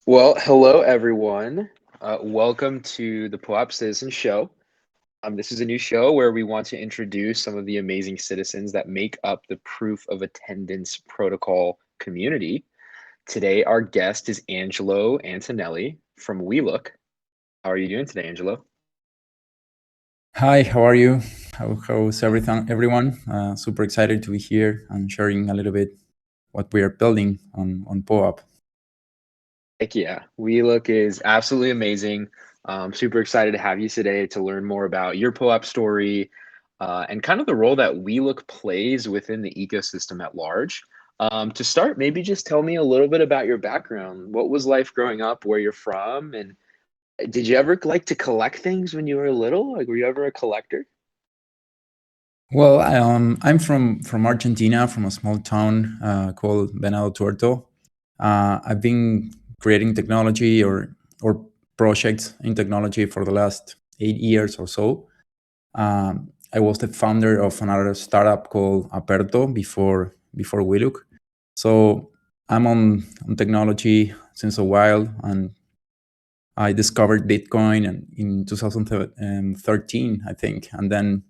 Well, hello everyone. Welcome to the POAP Citizens show. This is a new show where we want to introduce some of the amazing citizens that make up the proof of attendance protocol community. Today, our guest is Angelo Antonelli from WeLook. How are you doing today, Angelo? Hi, how are you? How's everything, everyone? Super excited to be here and sharing a little bit what we are building on POAP. Heck yeah, WeLook is absolutely amazing. Super excited to have you today to learn more about your POAP story and kind of the role that WeLook plays within the ecosystem at large. To start, maybe just tell me a little bit about your background. What was life growing up, where you're from, and did you ever like to collect things when you were little? Like, were you ever a collector? Well, I'm from Argentina, from a small town called Venado Tuerto. I've been creating technology or projects in technology for the last 8 years or so. I was the founder of another startup called Aperto before WeLook. So I'm on technology since a while, and I discovered Bitcoin in 2013, I think, and then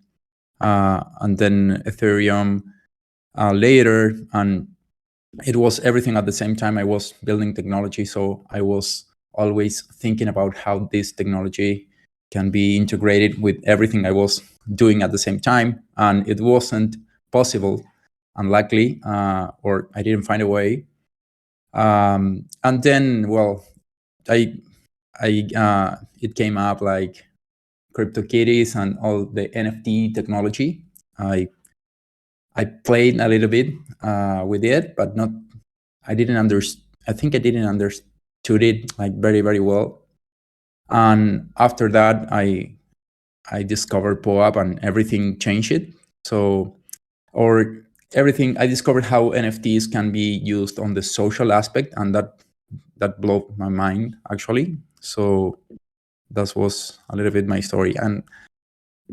Ethereum later, and it was everything at the same time. I was building technology, so I was always thinking about how this technology can be integrated with everything I was doing at the same time, and it wasn't possible, unluckily, or I didn't find a way. And then, well, I it came up like CryptoKitties and all the NFT technology. I I played a little bit with it, but not. I didn't understand. I think I didn't understood it like very well. And after that, I discovered POAP and everything changed it. So or everything I discovered how NFTs can be used on the social aspect, and that blew my mind actually. So that was a little bit my story. And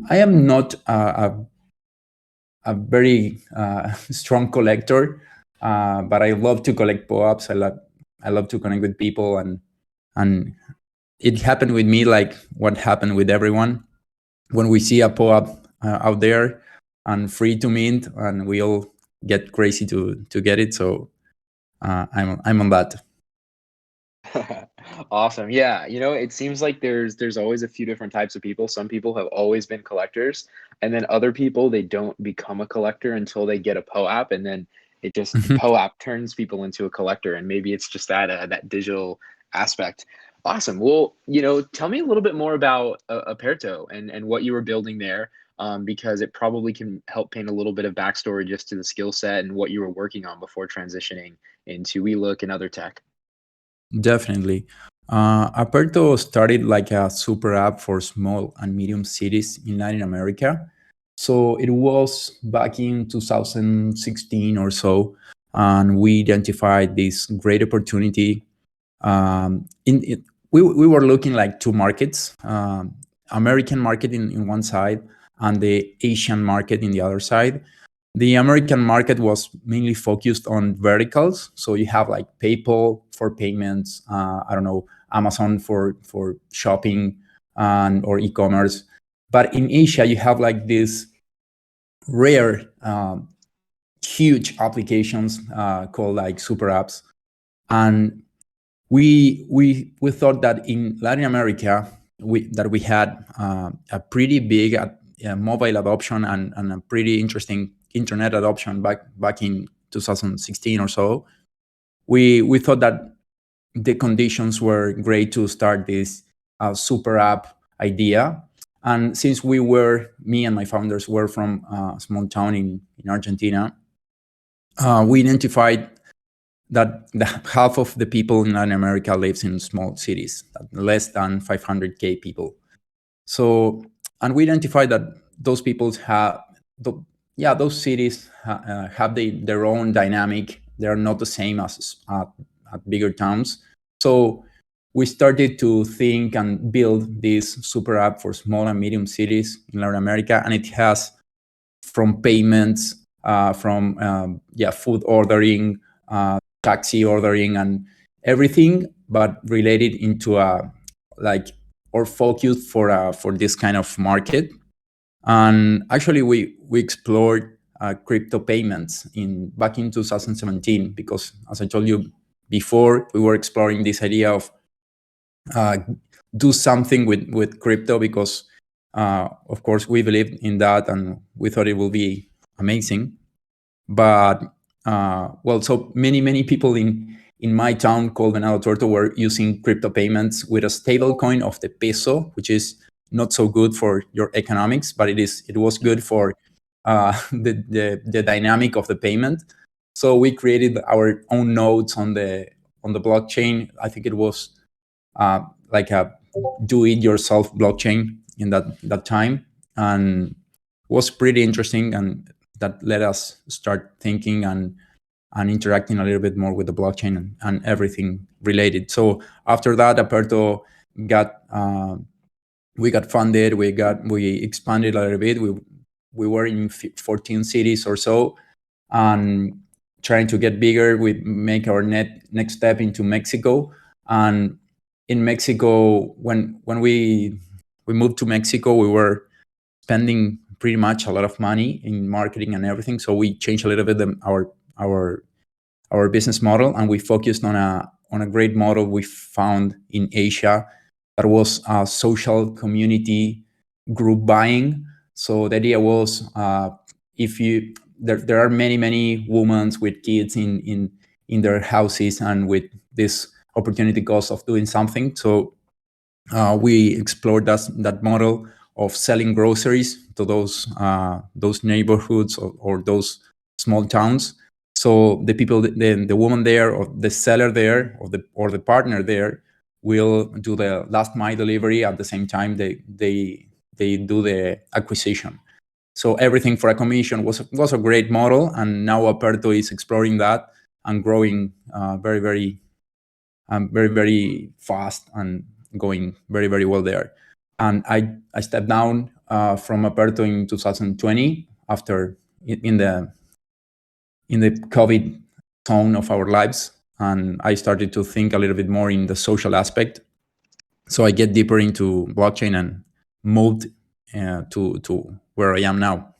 I am not a very strong collector, but I love to collect POAPs. I love to connect with people, and it happened with me like what happened with everyone when we see a POAP out there and free to mint, and we all get crazy to get it. So I'm on that. Awesome. Yeah, it seems like there's always a few different types of people. Some people have always been collectors, and then other people they don't become a collector until they get a POAP, and then it just the POAP turns people into a collector, and maybe it's just that digital aspect. Awesome. Well, tell me a little bit more about Aperto and what you were building there, because it probably can help paint a little bit of backstory just to the skill set and what you were working on before transitioning into WeLook and other tech. Definitely. Aperto started like a super app for small and medium cities in Latin America. So it was back in 2016 or so, and we identified this great opportunity. We were looking like two markets, American market in one side and the Asian market in the other side. The American market was mainly focused on verticals. So you have like PayPal for payments, I don't know, Amazon for shopping and or e-commerce. But in Asia, you have like these rare, huge applications called like super apps. And we thought that in Latin America we had a pretty big mobile adoption and a pretty interesting internet adoption back in 2016 or so. We thought that the conditions were great to start this super app idea. And since me and my founders were from a small town in Argentina, we identified that half of the people in Latin America lives in small cities, less than 500K people. So, and we identified that those people those cities have their own dynamic. They're not the same as at bigger towns. So we started to think and build this super app for small and medium cities in Latin America, and it has from payments, from food ordering, taxi ordering, and everything, but related into a like or focused for this kind of market. And actually, we explored crypto payments back in 2017 because, as I told you before, we were exploring this idea of uh, do something with crypto because, of course, we believed in that and we thought it will be amazing. But well, so many people in my town called Venado Tuerto were using crypto payments with a stable coin of the peso, which is not so good for your economics, but it was good for the dynamic of the payment. So we created our own nodes on the blockchain. I think it was like a do-it-yourself blockchain in that time, and was pretty interesting, and that let us start thinking and interacting a little bit more with the blockchain and everything related. So after that, Aperto got we got funded. We expanded a little bit. We were in 14 cities or so, and trying to get bigger. We make our next step into Mexico, and in Mexico, when we moved to Mexico, we were spending pretty much a lot of money in marketing and everything. So we changed a little bit our business model, and we focused on a great model we found in Asia that was social community group buying. So the idea was if you there are many women with kids in their houses and with this opportunity cost of doing something. So we explored that model of selling groceries to those neighborhoods or those small towns. So the people, the woman there, or the seller there, or the partner there, will do the last mile delivery at the same time they do the acquisition. So everything for a commission was a great model, and now Aperto is exploring that and growing very fast and going very well there. And I stepped down from Aperto in 2020 after in the COVID zone of our lives, and I started to think a little bit more in the social aspect. So I get deeper into blockchain and moved to where I am now.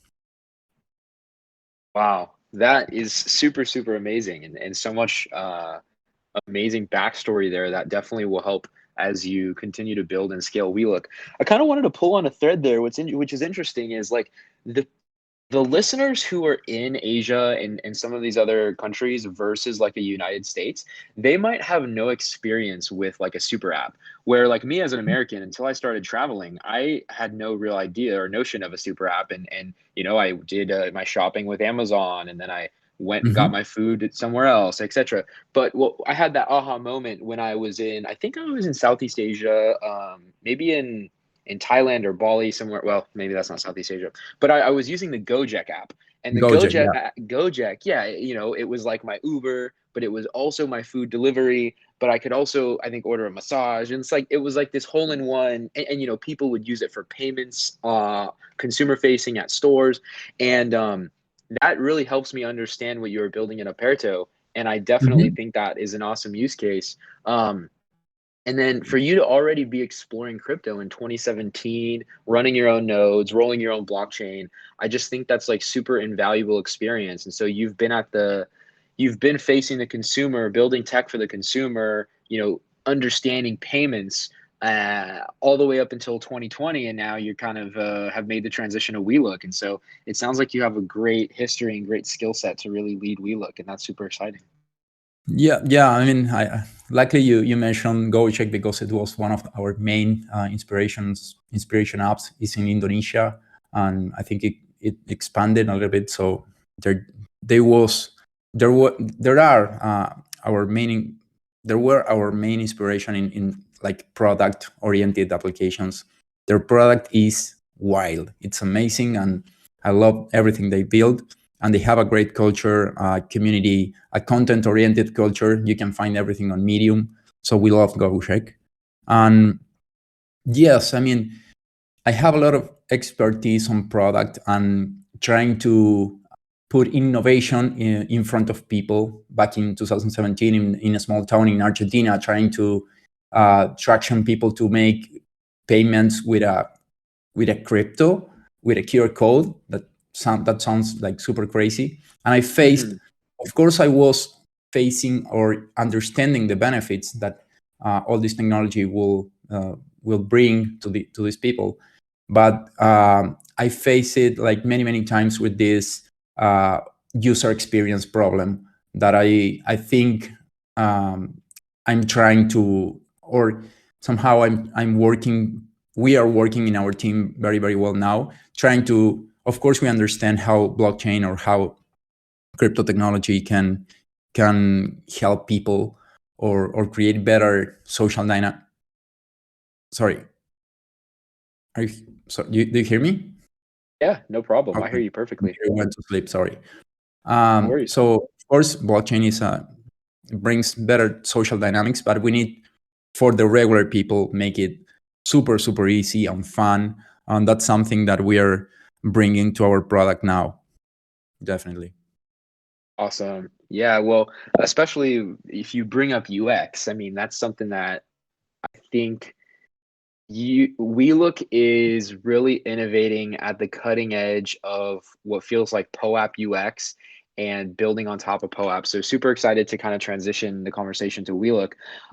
Wow, that is super amazing, and so much amazing backstory there that definitely will help as you continue to build and scale WeLook. I kind of wanted to pull on a thread there. Which is interesting is like the the listeners who are in Asia and some of these other countries versus like the United States, they might have no experience with like a super app. Where like me as an American, until I started traveling, I had no real idea or notion of a super app. And you know, I did my shopping with Amazon, and then I went and got Mm-hmm. my food somewhere else, etc. But what I had that aha moment when I was in, I think I was in Southeast Asia, maybe in Thailand or Bali somewhere. Well, maybe that's not Southeast Asia, but I was using the Gojek app, and the Gojek, yeah. Gojek, yeah, you know, it was like my Uber, but it was also my food delivery. But I could also, I think, order a massage, and it's like it was like this hole in one. And you know, people would use it for payments, consumer facing at stores, and that really helps me understand what you were building in Aperto. And I definitely Mm-hmm. think that is an awesome use case. And then for you to already be exploring crypto in 2017, running your own nodes, rolling your own blockchain, I just think that's like super invaluable experience. And so you've been facing the consumer, building tech for the consumer, you know, understanding payments all the way up until 2020, and now you kind of have made the transition to WeLook. And so it sounds like you have a great history and great skill set to really lead WeLook, and that's super exciting. Yeah. I mean, likely you mentioned Gojek because it was one of our main inspiration apps. Is in Indonesia, and I think it expanded a little bit. So there there was there are our main there were our main inspiration in like product oriented applications. Their product is wild. It's amazing, and I love everything they build, and they have a great culture, community, a content-oriented culture. You can find everything on Medium. So we love GoShake. And yes, I mean, I have a lot of expertise on product and trying to put innovation in front of people back in 2017 in a small town in Argentina, trying to traction people to make payments with a crypto, with a QR code. That sounds like super crazy. And I faced, Hmm. of course, I was facing or understanding the benefits that all this technology will bring to these people. But I face it like many times with this user experience problem that I think I'm trying to, or somehow I'm working. We are working in our team very well now, trying to. Of course, we understand how blockchain or how crypto technology can help people or create better social dynamic. Sorry, are you, so do you hear me? Yeah, no problem. I hear Okay, you perfectly. I went to sleep. Sorry. No worries. So of course, blockchain brings better social dynamics, but we need for the regular people make it super easy and fun, and that's something that we are bringing to our product now. Definitely. Awesome. Yeah, well, especially if you bring up UX, I mean, that's something that I think WeLook is really innovating at the cutting edge of what feels like POAP UX and building on top of POAP. So super excited to kind of transition the conversation to WeLook.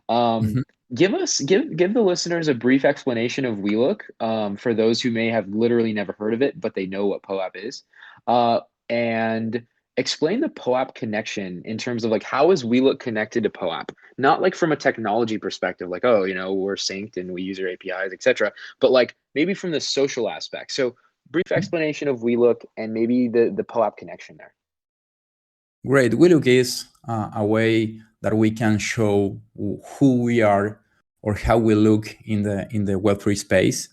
Um, Mhm. give the listeners a brief explanation of WeLook for those who may have literally never heard of it, but they know what POAP is. And explain the POAP connection in terms of like how is WeLook connected to POAP? Not like from a technology perspective, like, oh, we're synced and we use your APIs, etc. But like maybe from the social aspect. So brief explanation of WeLook and maybe the POAP connection there. Great. WeLook is a way that we can show who we are or how we look in the Web3 space.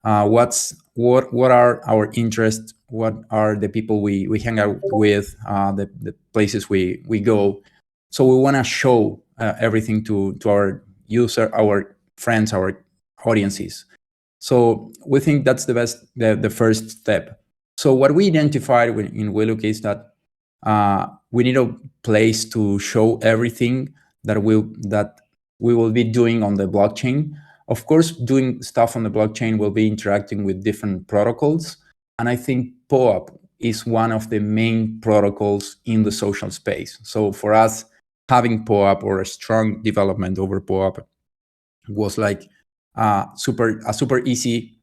What are our interests? What are the people we hang out with? The places we go. So we want to show everything to our user, our friends, our audiences. So we think that's the first step. So what we identified in WeLook is that we need a place to show everything that we will be doing on the blockchain. Of course, doing stuff on the blockchain will be interacting with different protocols, and I think POAP is one of the main protocols in the social space. So for us, having POAP or a strong development over POAP was like a super easy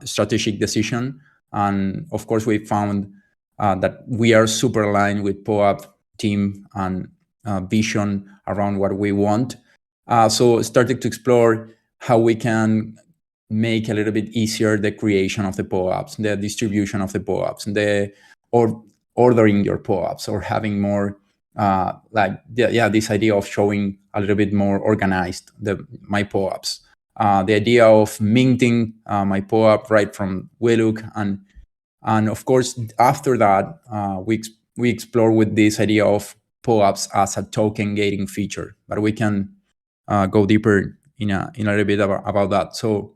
strategic decision. And of course, we found that we are super aligned with POAP team and vision around what we want. So started to explore how we can make a little bit easier the creation of the POAPs, the distribution of the POAPs, or ordering your POAPs, or having more this idea of showing a little bit more organized my POAPs. The idea of minting my POAP right from WeLook, and of course after that we explore with this idea of POAPs as a token gating feature, but we can go deeper in a little bit about that. So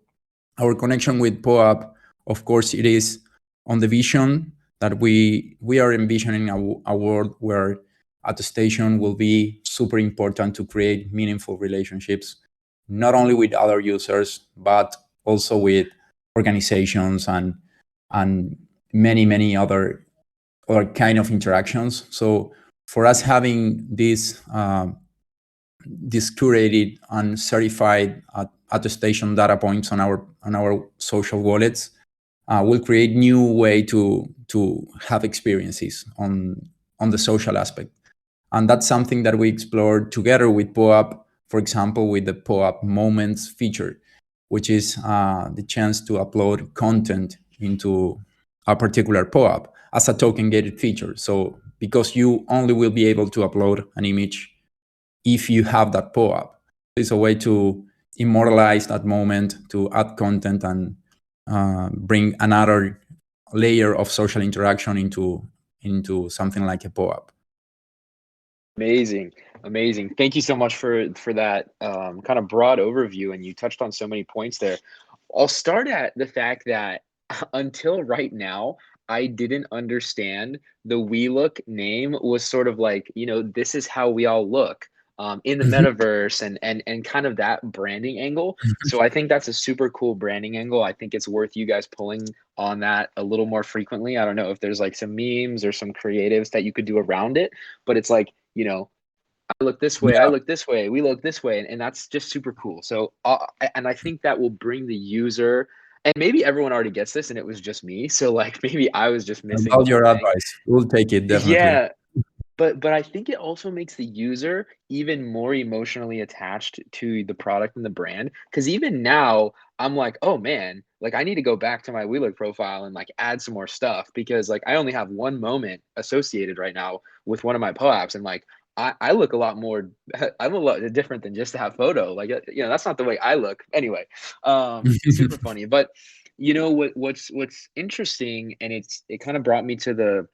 our connection with POAP, of course, it is on the vision that we are envisioning a world where attestation will be super important to create meaningful relationships, not only with other users, but also with organizations and many other kind of interactions. So for us, having this curated and certified attestation data points on our social wallets will create new way to have experiences on the social aspect, and that's something that we explored together with POAP. For example, with the POAP Moments feature, which is the chance to upload content into a particular POAP as a token gated feature. So because you only will be able to upload an image if you have that POAP. It's a way to immortalize that moment, to add content and bring another layer of social interaction into something like a POAP. Amazing, amazing. Thank you so much for that kind of broad overview, and you touched on so many points there. I'll start at the fact that until right now, I didn't understand the WeLook name was sort of like, this is how we all look in the Mhm. metaverse and kind of that branding angle. So I think that's a super cool branding angle. I think it's worth you guys pulling on that a little more frequently. I don't know if there's like some memes or some creatives that you could do around it, but it's like, I look this way, I Yeah, look this way, we look this way, and that's just super cool. So, and I think that will bring the user, and maybe everyone already gets this, and it was just me. So, like, maybe I was just missing the about whole your thing. advice. We'll take it definitely. Yeah, but I think it also makes the user even more emotionally attached to the product and the brand. Because even now, I'm like, oh man, like I need to go back to my WeLook profile and like add some more stuff because like I only have one moment associated right now with one of my POAPs, and like I look a lot more. I'm a lot different than just that photo. Like that's not the way I look. Anyway, super funny. But what's interesting, and it kind of brought me to the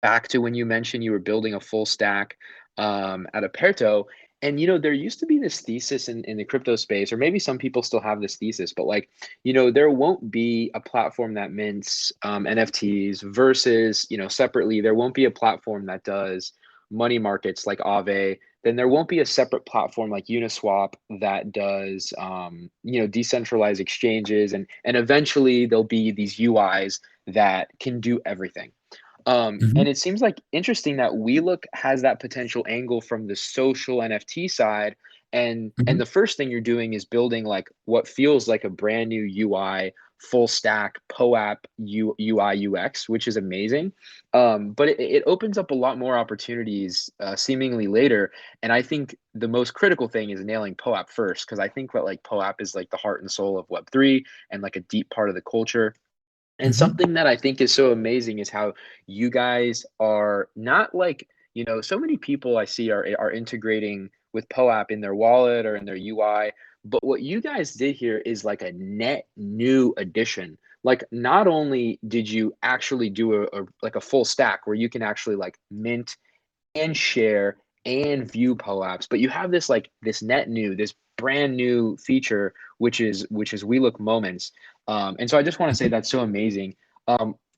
back to when you mentioned you were building a full stack at Aperto. And there used to be this thesis in the crypto space, or maybe some people still have this thesis, but like, there won't be a platform that mints NFTs versus, separately, there won't be a platform that does money markets like Aave. Then there won't be a separate platform like Uniswap that does, decentralized exchanges, and eventually there'll be these UIs that can do everything. Mhm, And it seems like interesting that WeLook has that potential angle from the social NFT side. And mhm, the first thing you're doing is building like what feels like a brand new UI, full stack POAP UI UX, which is amazing. But it opens up a lot more opportunities seemingly later. And I think the most critical thing is nailing POAP first, because I think that like POAP is like the heart and soul of Web3 and like a deep part of the culture. And mhm, something that I think is so amazing is how you guys are not like, so many people I see are integrating with POAP in their wallet or in their UI. But what you guys did here is like a net new addition. Like not only did you actually do like a full stack where you can actually like mint and share and view POAPs, but you have this like this brand new feature, which is We Look Moments. And so I just want to say mhm, that's so amazing.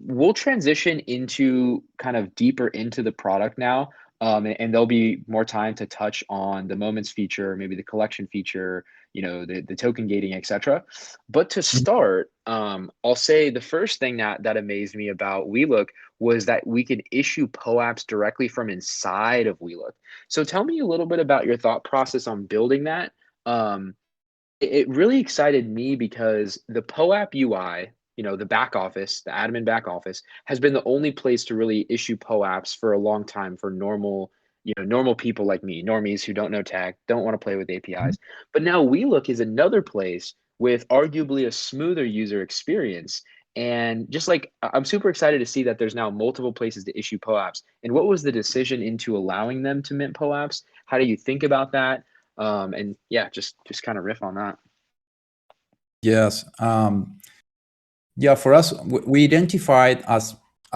We'll transition into kind of deeper into the product now. And there'll be more time to touch on the moments feature, maybe the collection feature, the token gating, etc. But to mhm. start, I'll say the first thing that amazed me about WeLook was that we could issue POAPs directly from inside of WeLook. So tell me a little bit about your thought process on building that. Um, it really excited me because the POAP UI, the back office, the admin back office, has been the only place to really issue POAPs for a long time for normal people like me, normies who don't know tech, don't want to play with APIs. But now WeLook is another place with arguably a smoother user experience. And just like I'm super excited to see that there's now multiple places to issue POAPs. And what was the decision into allowing them to mint POAPs? How do you think about that? And yeah, just kind of riff on that. Yes. Yeah, for us, we identified as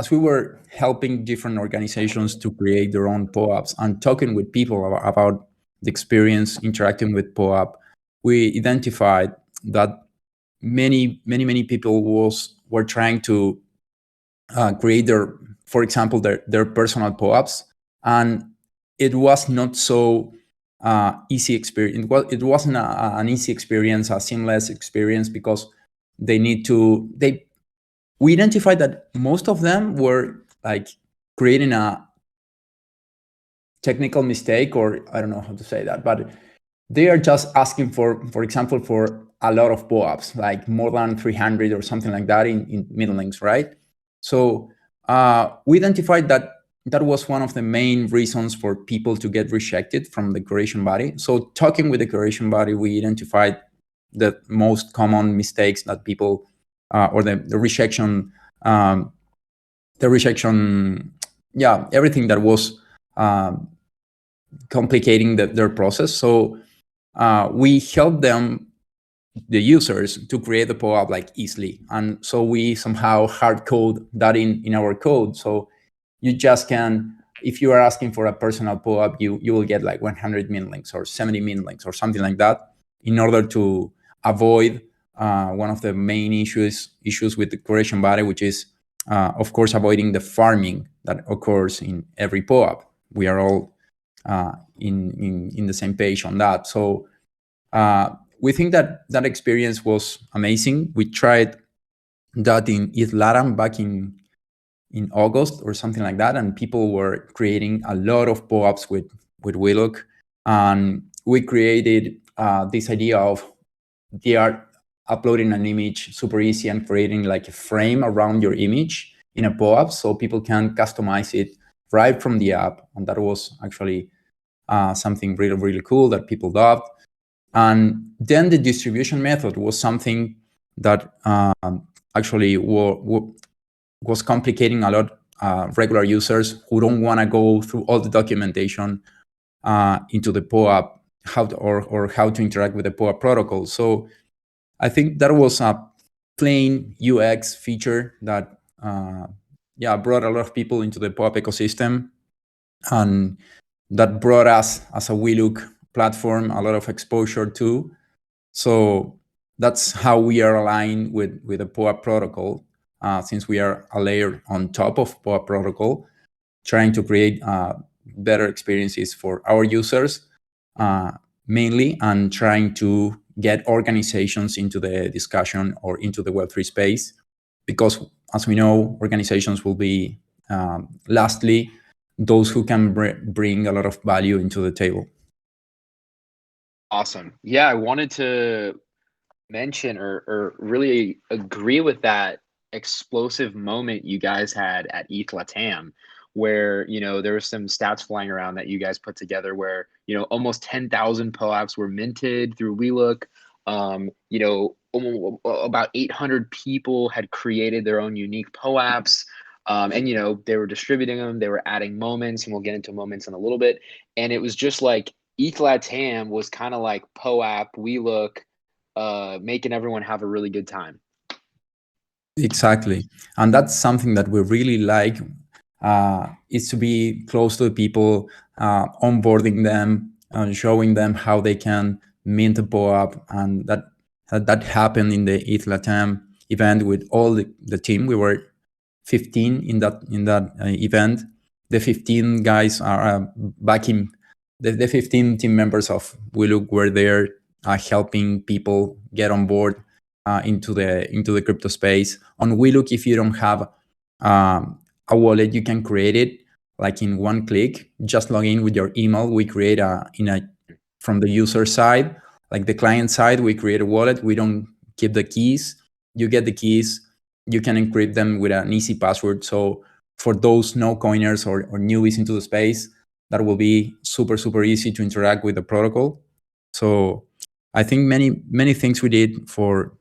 we were helping different organizations to create their own POAPs and talking with people about the experience interacting with POAP. We identified that many people were trying to create for example, their personal POAPs, and it was not so easy experience. It wasn't an easy experience, a seamless experience, because they we identified that most of them were like creating a technical mistake, or I don't know how to say that, but they are just asking for example, for a lot of POAPs, like more than 300 or something like that in middle links, right? So we identified that that was one of the main reasons for people to get rejected from the curation body. So talking with the curation body, we identified the most common mistakes that people or the rejection, um, the rejection, yeah, everything that was um, complicating their process. So we help them, the users, to create the POAP like easily, and so we somehow hard code that in our code. So you just can, if you are asking for a personal POAP, you will get like 100 min links or 70 min links or something like that, in order to avoid one of the main issues with the curation body, which is of course, avoiding the farming that occurs in every POAP. We are all in the same page on that. So we think that that experience was amazing. We tried that in East Latam back in August or something like that, and people were creating a lot of POAPs with WeLook, and we created this idea of they are uploading an image super easy and creating like a frame around your image in a POAP, so people can customize it right from the app, and that was actually something really cool that people loved. And then the distribution method was something that actually was complicating a lot regular users who don't want to go through all the documentation into the POAP, or how to interact with the POAP protocol. So I think that was a plain UX feature that brought a lot of people into the POAP ecosystem, and that brought us as a WeLook platform a lot of exposure too. So that's how we are aligned with the POAP protocol, since we are a layer on top of POAP protocol, trying to create better experiences for our users mainly, and trying to get organizations into the discussion or into the Web3 space, because as we know, organizations will be lastly those who can bring a lot of value into the table. Awesome. Yeah, I wanted to mention or really agree with that explosive moment you guys had at ETH Latam, where there was some stats flying around that you guys put together where almost 10,000 POAPs were minted through WeLook. About 800 people had created their own unique POAPs. And they were distributing them, they were adding moments, and we'll get into moments in a little bit. And it was just like ETH Latam was kind of like POAP, WeLook, making everyone have a really good time. Exactly. And that's something that we really like, is to be close to the people, onboarding them, showing them how they can mint a POAP. And that happened in the ETH Latam event with all the team. We were 15 in that event. The 15 guys are back in the 15 team members of WeLook were there, helping people get on board into the crypto space. On WeLook, if you don't have a wallet, you can create it like in one click. Just log in with your email. We create from the user side, like the client side, we create a wallet. We don't keep the keys. You get the keys. You can encrypt them with an easy password. So for those no coiners or newbies into the space, that will be super easy to interact with the protocol. So I think many things we did to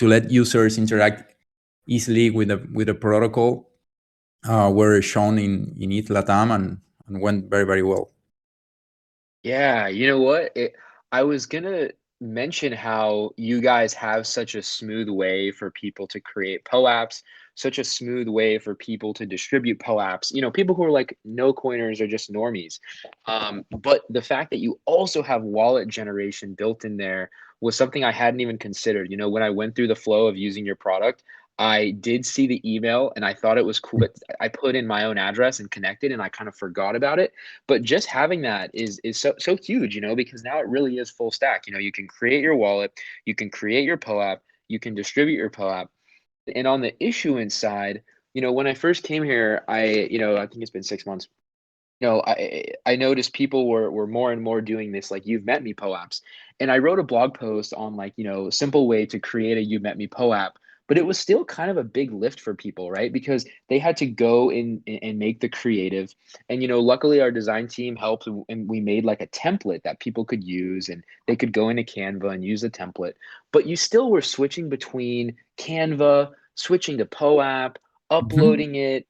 let users interact easily with the protocol were shown in ETH Latam, and went very well. Yeah, you know what? I was gonna mention how you guys have such a smooth way for people to create POAPs, such a smooth way for people to distribute POAPs. People who are like no coiners or just normies. But the fact that you also have wallet generation built in there was something I hadn't even considered. When I went through the flow of using your product, I did see the email and I thought it was cool, but I put in my own address and connected, and I kind of forgot about it. But just having that is so huge, because now it really is full stack. You can create your wallet, you can create your POAP, you can distribute your POAP. And on the issuance side, when I first came here, I think it's been 6 months. I noticed people were more and more doing this, like you've met me POAPs. And I wrote a blog post on like, simple way to create a you've met me POAP, but it was still kind of a big lift for people, right? Because they had to go in and make the creative. And luckily our design team helped, and we made like a template that people could use, and they could go into Canva and use the template. But you still were switching between Canva, switching to POAP, Mhm. uploading it,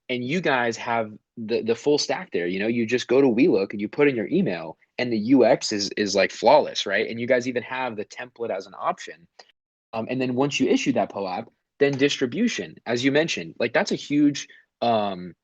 and you guys have the full stack there. You just go to WeLook and you put in your email, and the UX is like flawless, right? And you guys even have the template as an option. And then once you issue that POAP, then distribution, as you mentioned, like that's a huge um,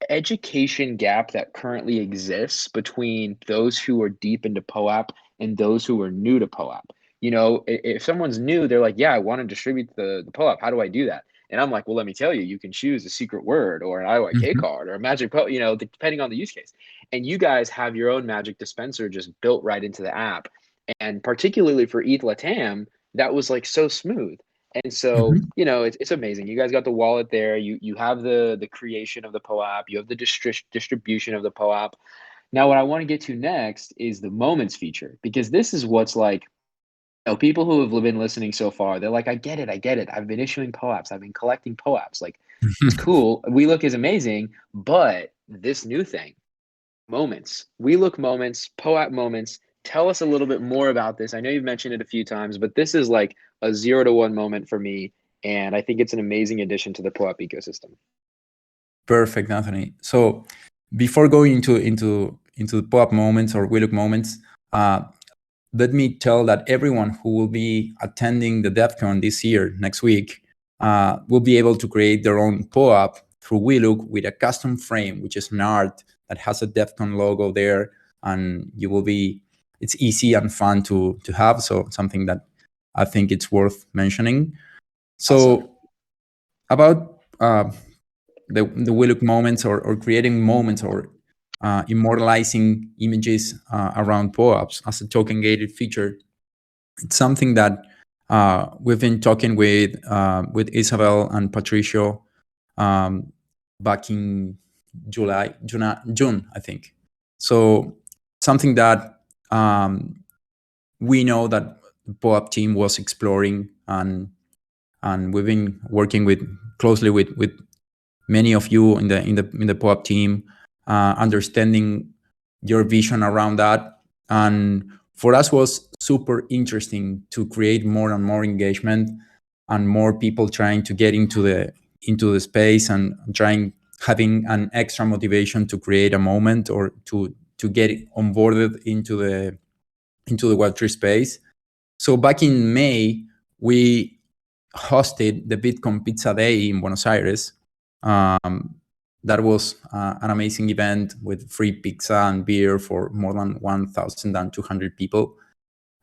education gap that currently exists between those who are deep into POAP and those who are new to POAP. if someone's new, they're like, yeah, I want to distribute the POAP. How do I do that? And I'm like, well, let me tell you, you can choose a secret word or an IOIK Mhm. card or a magic depending on the use case. And you guys have your own magic dispenser just built right into the app. And particularly for ETH Latam, that was like so smooth. And so, Mhm. it's amazing. You guys got the wallet there. You have the creation of the POAP. You have the distribution of the POAP. Now, what I want to get to next is the moments feature, because this is what's like, people who have been listening so far, they're like, I get it. I get it. I've been issuing POAPs. I've been collecting POAPs. Like, it's cool. WeLook is amazing, but this new thing, moments, WeLook moments, POAP moments. Tell us a little bit more about this. I know you've mentioned it a few times, but this is like a 0 to 1 moment for me. And I think it's an amazing addition to the POAP ecosystem. Perfect, Anthony. So before going into the pop moments or WeLook moments, uh, let me tell that everyone who will be attending the DevCon this year, next week, will be able to create their own POAP through WeLook with a custom frame, which is an art that has a DevCon logo there, and it's easy and fun to have. So something that I think it's worth mentioning. Awesome. So about the WeLook moments or creating moments or immortalizing images around POAPs as a token gated feature. It's something that we've been talking with Isabel and Patricio back in June, I think. So something that we know that the POAP team was exploring, and we've been working closely with many of you in the POAP team, understanding your vision around that. And for us was super interesting to create more and more engagement and more people trying to get into the space and having an extra motivation to create a moment or to get onboarded into the Web3 space. So back in May, we hosted the Bitcoin Pizza Day in Buenos Aires. That was an amazing event with free pizza and beer for more than 1,200 people.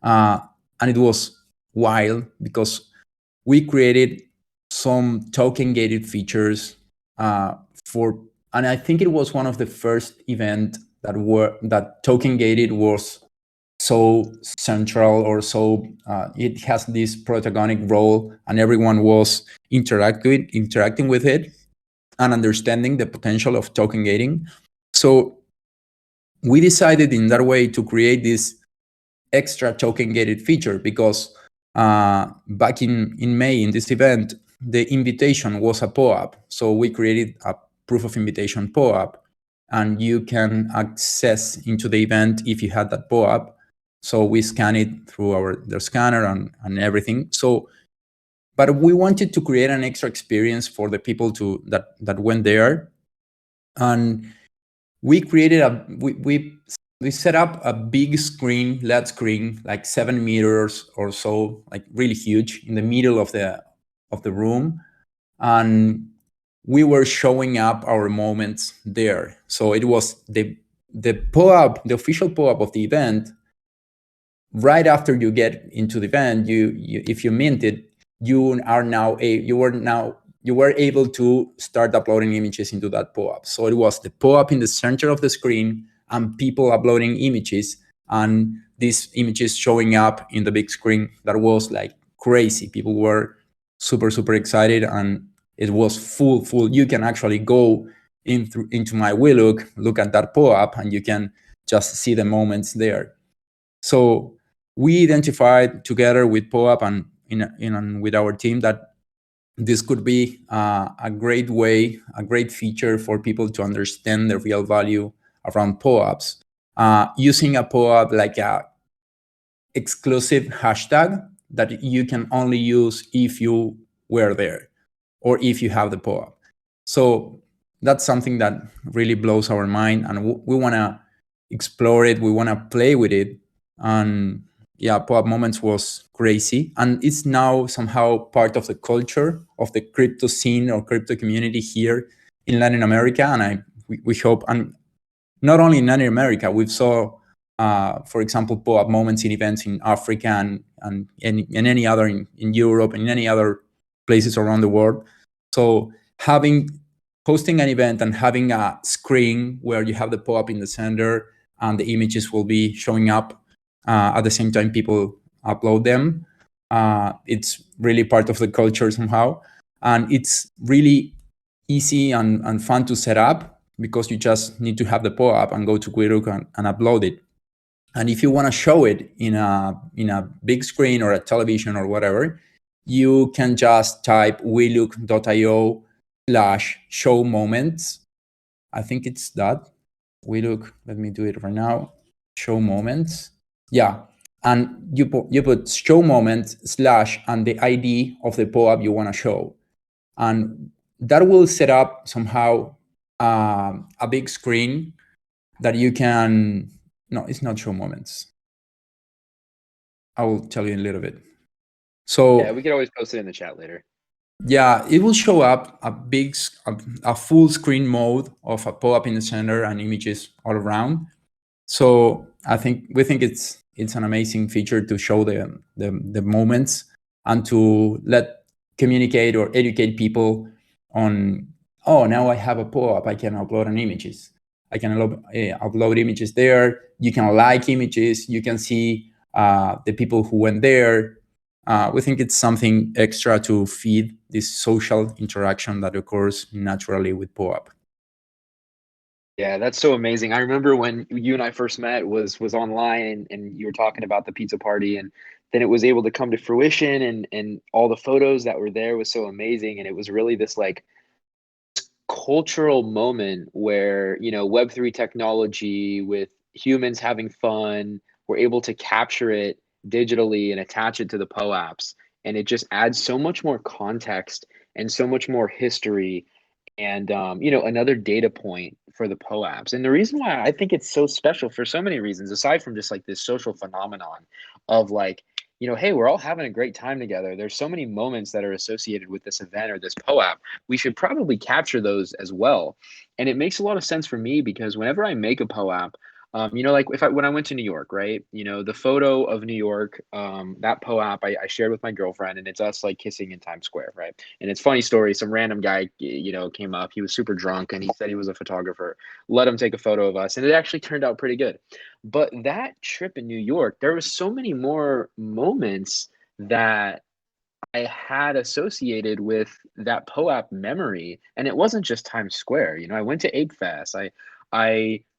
And it was wild because we created some token gated features and I think it was one of the first event that token gated was so central or so it has this protagonic role, and everyone was interacting with it and understanding the potential of token gating. So we decided in that way to create this extra token gated feature because back in May in this event, the invitation was a POAP. So we created a proof of invitation POAP, and you can access into the event if you had that POAP. So we scan it through their scanner and everything. So, but we wanted to create an extra experience for the people that went there, and we created we set up a big screen, LED screen, like 7 meters or so, like really huge, in the middle of the room, and we were showing up our moments there. So it was the POAP, the official POAP of the event. Right after you get into the event, you if you mint it, you were able to start uploading images into that POAP. So it was the POAP in the center of the screen and people uploading images, and these images showing up in the big screen. That was like crazy. People were super excited, and it was full. You can actually go into my WeLook, look at that POAP, and you can just see the moments there. So we identified together with POAP and with our team that this could be a great feature for people to understand the real value around POAPs, using a POAP like a exclusive hashtag that you can only use if you were there or if you have the POAP. So that's something that really blows our mind, and we want to explore it. We want to play with it. And yeah, POAP Moments was crazy, and it's now somehow part of the culture of the crypto scene or crypto community here in Latin America. And we hope, and not only in Latin America, we've saw for example, POAP moments in events in Africa and any other in Europe and in any other places around the world. So hosting an event and having a screen where you have the POAP in the center and the images will be showing up at the same time people upload them. It's really part of the culture somehow. And it's really easy and fun to set up because you just need to have the POAP and go to WeLook and upload it. And if you want to show it in a big screen or a television or whatever, you can just type welook.io/show moments. I think it's that. WeLook, let me do it right now. Show moments. Yeah. And you put show moments / and the ID of the POAP you want to show. And that will set up somehow a big screen that you can, no, it's not show moments. I will tell you in a little bit. So yeah, we could always post it in the chat later. Yeah, it will show up a full screen mode of a POAP in the center and images all around. So we think it's an amazing feature to show the moments and to communicate or educate people on, oh, now I have a POAP, I can upload an images. I can upload images there. You can like images. You can see the people who went there. We think it's something extra to feed this social interaction that occurs naturally with POAP. Yeah, that's so amazing. I remember when you and I first met was online and you were talking about the pizza party, and then it was able to come to fruition, and all the photos that were there was so amazing, and it was really this like cultural moment where, Web3 technology with humans having fun, we're able to capture it digitally and attach it to the POAPs, and it just adds so much more context and so much more history and another data point for the POAPs. And the reason why I think it's so special for so many reasons, aside from just like this social phenomenon of like, hey, we're all having a great time together. There's so many moments that are associated with this event or this POAP. We should probably capture those as well. And it makes a lot of sense for me because whenever I make a POAP, like when I went to New York, right? The photo of New York, that POAP I shared with my girlfriend, and it's us like kissing in Times Square, right? And it's funny story. Some random guy, came up. He was super drunk, and he said he was a photographer. Let him take a photo of us, and it actually turned out pretty good. But that trip in New York, there was so many more moments that I had associated with that POAP memory, and it wasn't just Times Square. I went to Ape Fest.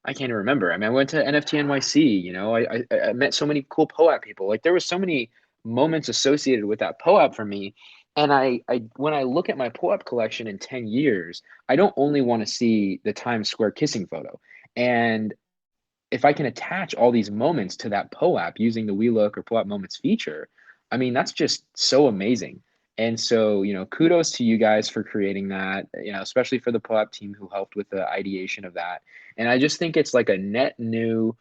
I can't even remember. I mean, I went to NFT NYC. I met so many cool POAP people. Like there was so many moments associated with that POAP for me. And I when I look at my POAP collection in 10 years, I don't only want to see the Times Square kissing photo. And if I can attach all these moments to that POAP using the WeLook or POAP Moments feature, I mean, that's just so amazing. And so, kudos to you guys for creating that, especially for the POAP team who helped with the ideation of that. And I just think it's like a net new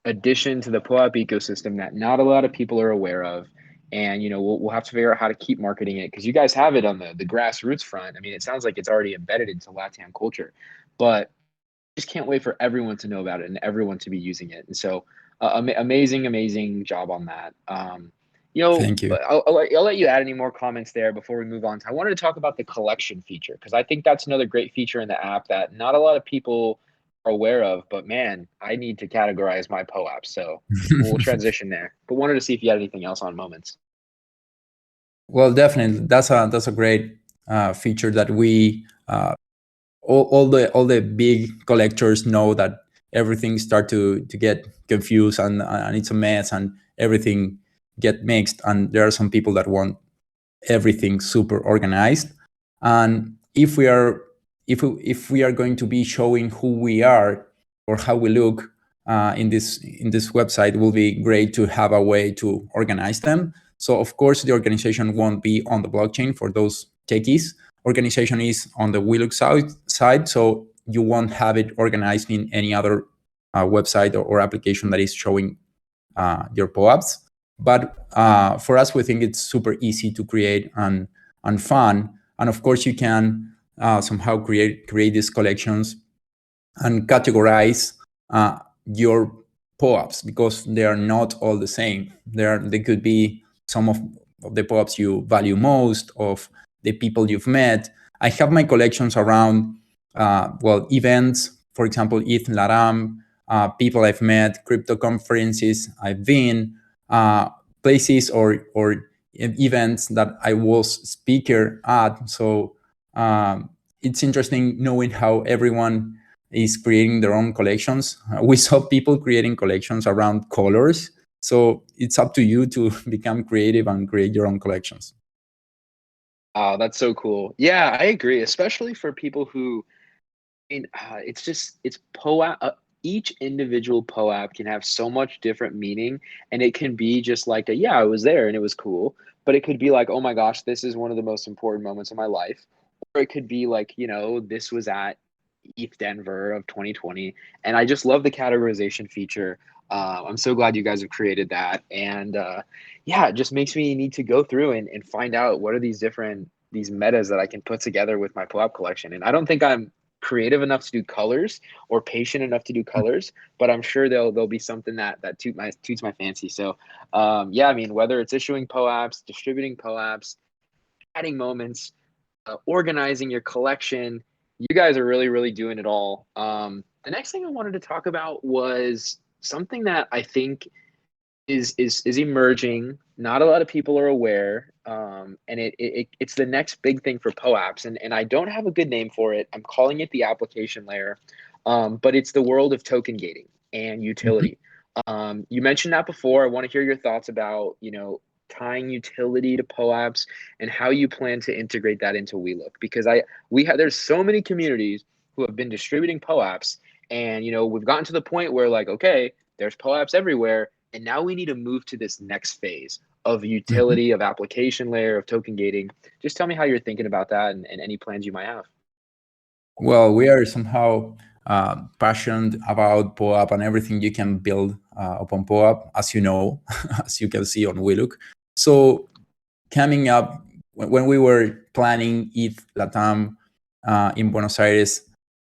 addition to the POAP ecosystem that not a lot of people are aware of. And, we'll have to figure out how to keep marketing it because you guys have it on the grassroots front. I mean, it sounds like it's already embedded into LATAM culture, but just can't wait for everyone to know about it and everyone to be using it. And so, amazing job on that. Thank you. But I'll let you add any more comments there before we move on. I wanted to talk about the collection feature because I think that's another great feature in the app that not a lot of people are aware of. But man, I need to categorize my POAPs, so we'll transition there. But wanted to see if you had anything else on moments. Well, definitely, that's a great feature that we all the big collectors know that everything start to get confused and it's a mess and everything get mixed, and there are some people that want everything super organized. And if we are going to be showing who we are or how we look in this website, it will be great to have a way to organize them. So of course the organization won't be on the blockchain for those techies. Organization is on the WeLook side, so you won't have it organized in any other website or application that is showing your POAPs. But for us, we think it's super easy to create and fun. And of course, you can somehow create these collections and categorize your POAPs because they are not all the same. They could be some of the POAPs you value most, of the people you've met. I have my collections around, events, for example, ETH Latam, people I've met, crypto conferences I've been, places or events that I was speaker at. So it's interesting knowing how everyone is creating their own collections. We saw people creating collections around colors. So it's up to you to become creative and create your own collections. Oh, that's so cool. Yeah, I agree, especially for people who, it's POAP. Each individual POAP can have so much different meaning, and it can be just like yeah, I was there and it was cool, but it could be like, oh my gosh, this is one of the most important moments of my life, or it could be like, this was at ETH Denver of 2020, and I just love the categorization feature. I'm so glad you guys have created that, and yeah, it just makes me need to go through and find out what are these metas that I can put together with my POAP collection. And I don't think I'm creative enough to do colors or patient enough to do colors, but I'm sure there'll be something that toots my fancy. So yeah, I mean, whether it's issuing POAPs, distributing POAPs, adding moments, organizing your collection, you guys are really, really doing it all. The next thing I wanted to talk about was something that I think is emerging. Not a lot of people are aware, and it's the next big thing for POAPs, and I don't have a good name for it. I'm calling it the application layer, but it's the world of token gating and Mhm. utility. You mentioned that before. I want to hear your thoughts about tying utility to POAPs and how you plan to integrate that into WeLook, because there's so many communities who have been distributing POAPs, and we've gotten to the point where like, okay, there's POAPs everywhere, and now we need to move to this next phase of Mhm. utility, of application layer, of token gating. Just tell me how you're thinking about that, and any plans you might have. Well, we are somehow passionate about POAP and everything you can build upon POAP, as you know, as you can see on WeLook. So coming up, when we were planning ETH Latam in Buenos Aires,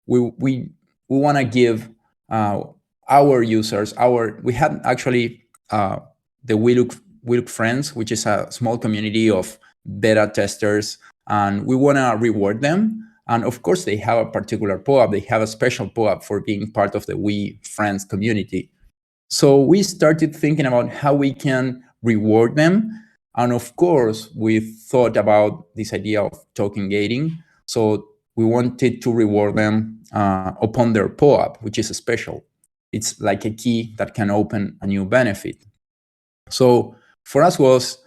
we want to give uh, our users, we had actually the WeLook Friends, which is a small community of beta testers, and we want to reward them. And of course, they have a particular POAP. They have a special POAP for being part of the We Friends community. So we started thinking about how we can reward them. And of course, we thought about this idea of token gating. So we wanted to reward them upon their POAP, which is special. It's like a key that can open a new benefit. So for us was,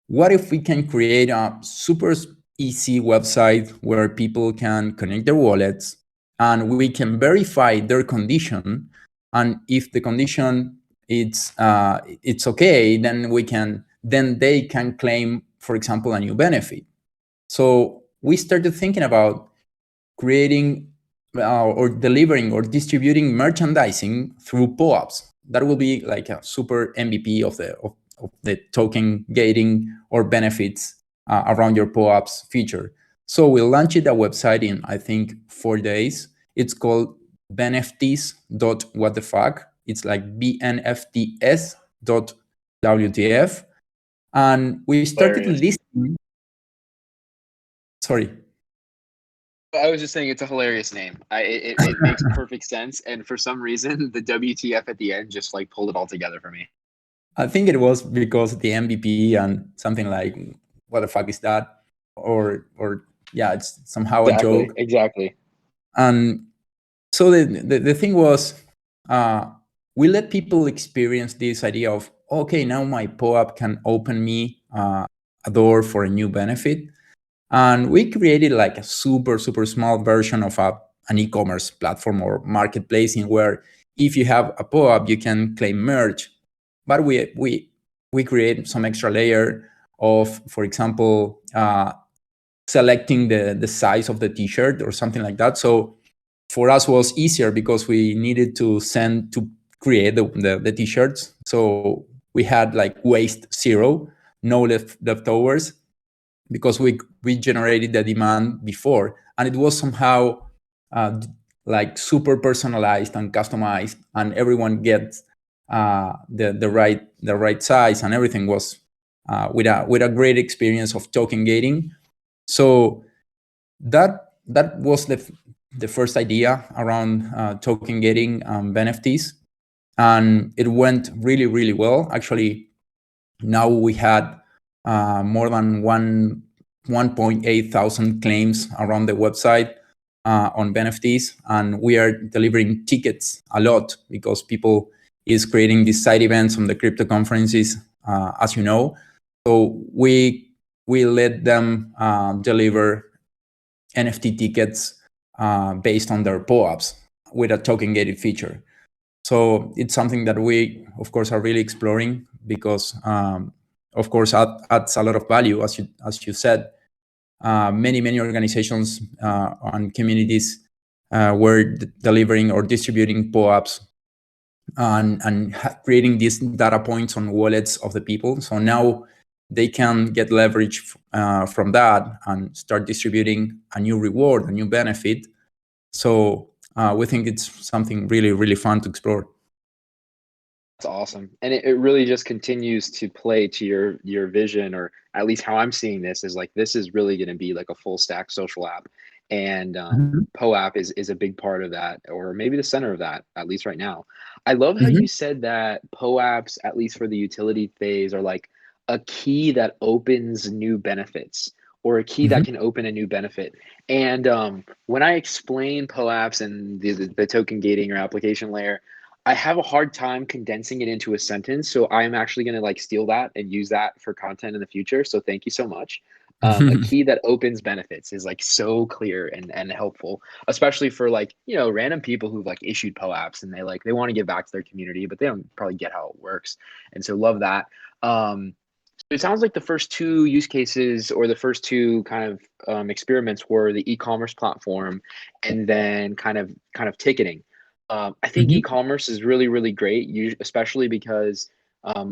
what if we can create a super easy website where people can connect their wallets and we can verify their condition, and if the condition it's okay, then they can claim, for example, a new benefit. So we started thinking about creating or delivering or distributing merchandising through POAPs. That will be like a super MVP of the token gating or benefits around your POAPs feature. So we launched a website in, I think, 4 days. It's called benefts.whatthefuck. It's like BNFTS dot WTF. And we started Hilarious. listing. Sorry. I was just saying it's a hilarious name. It makes perfect sense, and for some reason, the WTF at the end just like pulled it all together for me. I think it was because the MVP and something like, what the fuck is that? Or yeah, it's somehow a Exactly. joke. Exactly. And so the thing was, we let people experience this idea of, okay, now my POAP can open me a door for a new benefit. And we created like a super, super small version of an e-commerce platform or marketplace in where if you have a POAP, you can claim merch. But we create some extra layer of, for example, selecting the size of the t-shirt or something like that. So for us was easier because we needed to create the t-shirts. So we had like waste zero, no leftovers, because we generated the demand before, and it was somehow uh, like super personalized and customized, and everyone gets the right size, and everything was with a great experience of token gating. So that was the first idea around token gating NFTs, and it went really well. Actually, now we had more than 1.8 thousand claims around the website on NFTs, and we are delivering tickets a lot because people is creating these side events on the crypto conferences, as you know. So we let them deliver NFT tickets based on their POAPs with a token gated feature. So it's something that we, of course, are really exploring because, of course, adds a lot of value, as you said. Many organizations and communities were delivering or distributing POAPs and creating these data points on wallets of the people. So now they can get leverage from that and start distributing a new reward, a new benefit. So we think it's something really fun to explore. That's awesome. And it really just continues to play to your vision, or at least how I'm seeing this is like, this is really going to be like a full stack social app. And POAP is a big part of that, or maybe the center of that, at least right now. I love how you said that POAPs, at least for the utility phase, are like a key that opens new benefits, or a key that can open a new benefit. And when I explain POAPs and the token gating or application layer, I have a hard time condensing it into a sentence. So I'm actually going to like steal that and use that for content in the future. So thank you so much. A key that opens benefits is like so clear and helpful, especially for like, random people who've like issued POAPs and they want to give back to their community, but they don't probably get how it works. And so love that. It sounds like the first two use cases, or the first two kind of experiments, were the e-commerce platform and then kind of ticketing. I think e-commerce is really great, especially because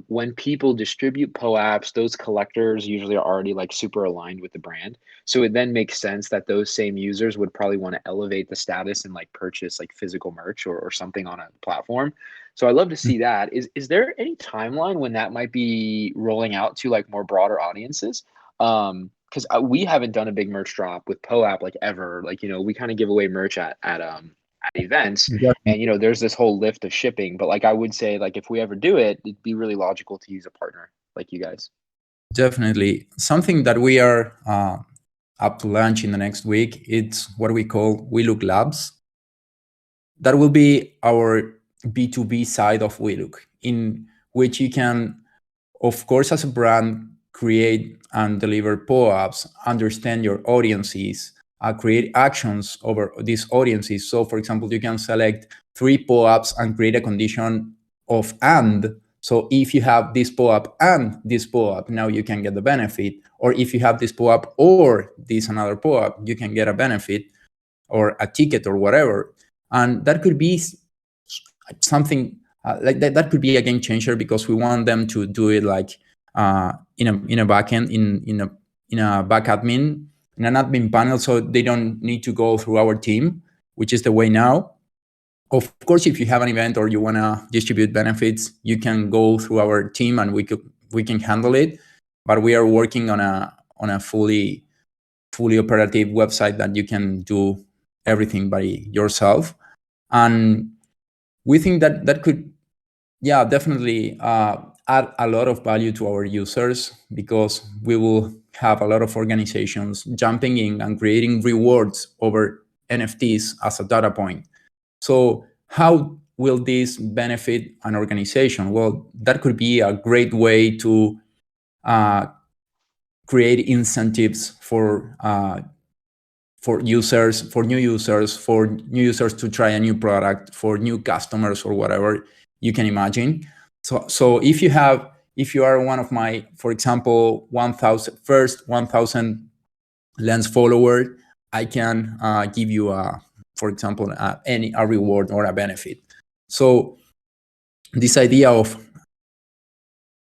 when people distribute POAPs, those collectors usually are already like super aligned with the brand. So it then makes sense that those same users would probably want to elevate the status and like purchase like physical merch or something on a platform. So I love to see that. Is there any timeline when that might be rolling out to like more broader audiences? Because we haven't done a big merch drop with POAP like ever. Like, we kind of give away merch at events, and there's this whole lift of shipping, but like I would say, like if we ever do it, it'd be really logical to use a partner like you guys. Definitely. Something that we are up to launch in the next week, it's what we call WeLook Labs. That will be our B2B side of WeLook, in which you can, of course, as a brand, create and deliver POAPs, understand your audiences, create actions over these audiences. So, for example, you can select 3 POAPs and create a condition of and. So if you have this POAP and this POAP, now you can get the benefit. Or if you have this POAP or this another POAP, you can get a benefit or a ticket or whatever. And that could be something like that. That could be a game changer, because we want them to do it like in a backend, in a back admin, in an admin panel, so they don't need to go through our team, which is the way now. Of course, if you have an event or you want to distribute benefits, you can go through our team and we can handle it. But we are working on a fully operative website that you can do everything by yourself. And we think that could, definitely add a lot of value to our users, because we will have a lot of organizations jumping in and creating rewards over NFTs as a data point. So how will this benefit an organization? Well, that could be a great way to create incentives for users, for new users to try a new product, for new customers, or whatever you can imagine. So if you are one of my, for example, 1,000 Lens follower, I can give you for example, a reward or a benefit. So this idea of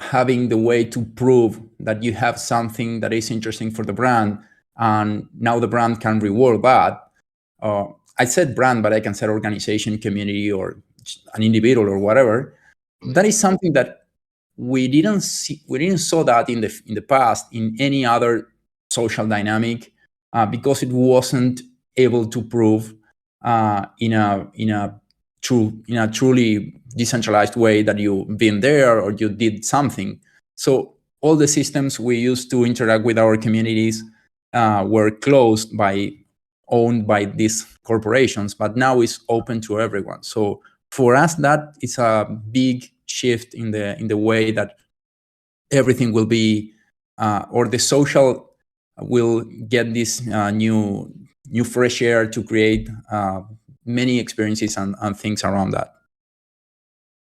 having the way to prove that you have something that is interesting for the brand, and now the brand can reward that. I said brand, but I can say organization, community, or an individual or whatever. that is something that we didn't saw that in the past in any other social dynamic, because it wasn't able to prove in a truly decentralized way that you've been there or you did something. So all the systems we used to interact with our communities were closed by owned by these corporations, but now it's open to everyone. So for us, that is a big shift in the way that everything will be, or the social will get this new fresh air to create many experiences and things around that.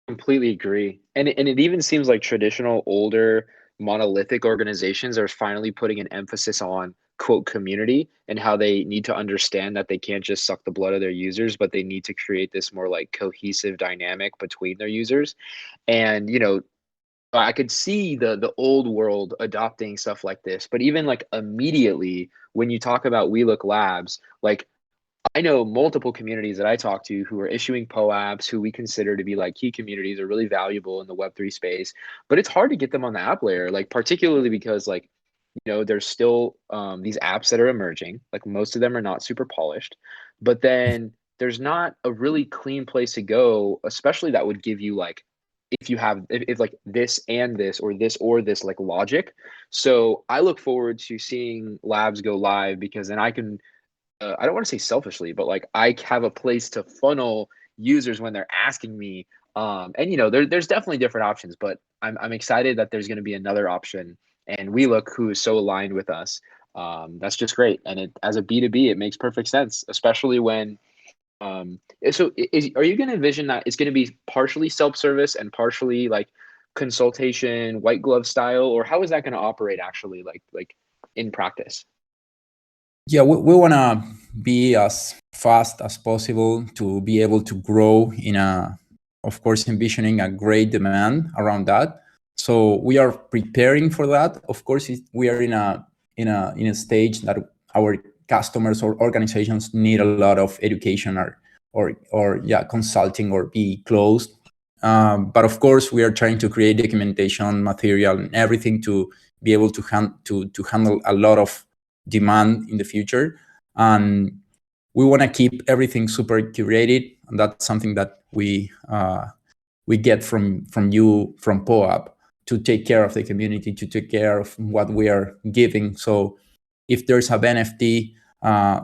Completely agree. And it even seems like traditional older monolithic organizations are finally putting an emphasis on quote community and how they need to understand that they can't just suck the blood of their users, but they need to create this more like cohesive dynamic between their users. And I could see the old world adopting stuff like this, but even like immediately when you talk about WeLook Labs, like I know multiple communities that I talk to who are issuing POAPs, who we consider to be like key communities, are really valuable in the Web3 space. But it's hard to get them on the app layer, like particularly because like there's still these apps that are emerging. Like most of them are not super polished, but then there's not a really clean place to go, especially that would give you like if you have if like this and this or this like logic. So I look forward to seeing labs go live because then I can I don't want to say selfishly, but like I have a place to funnel users when they're asking me. And there's definitely different options, but I'm excited that there's going to be another option. And WeLook, who is so aligned with us, that's just great. And as a B2B, it makes perfect sense, especially when. Are you going to envision that it's going to be partially self-service and partially like consultation, white glove style, or how is that going to operate actually, like in practice? Yeah, we want to be as fast as possible to be able to grow of course, envisioning a great demand around that. So we are preparing for that. Of course, we are in a stage that our customers or organizations need a lot of education or yeah, consulting or be closed. But of course, we are trying to create documentation material and everything to be able to handle a lot of demand in the future. And we want to keep everything super curated, and that's something that we get from you from POAP to take care of the community, to take care of what we are giving. So if there's a NFT,